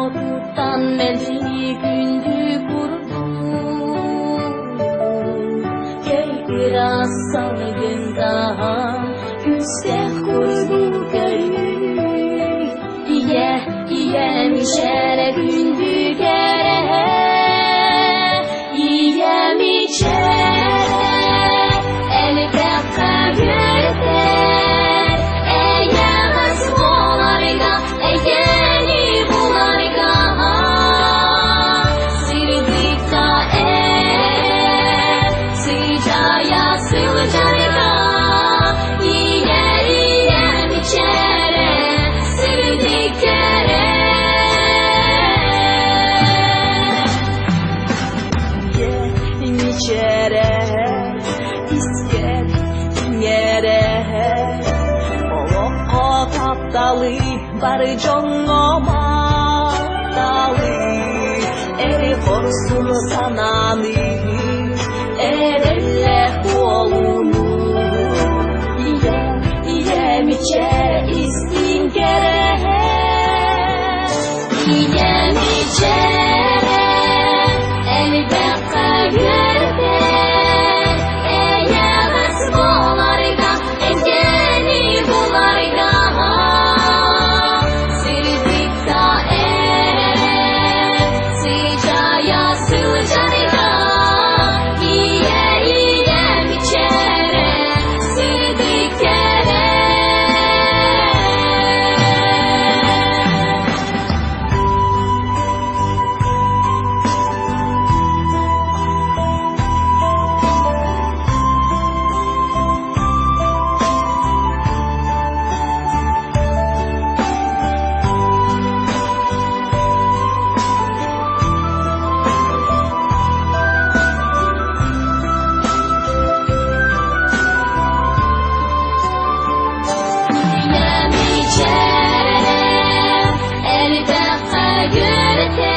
Korkuttan men seni gündü kurdum. Köy biraz salgından Güzel kurdu köyü. İyem içere gündü kere. İyem içere elde kagırdı. Eyemez bolarga egeni bularga. Sirdikta sıcaya sılcarga. İyem içere sirdik kere. İçere isket yere o taptalı barı jonoma dalı eri korsun sananı erelle kolunu iyem içere istin kere iyem içere elde kagırdı. Eyemez bolarga engeni bularga. Sirdikta sıcaya sılcarga. İyem içere sirdik kere. İyem içere elde kagırdı.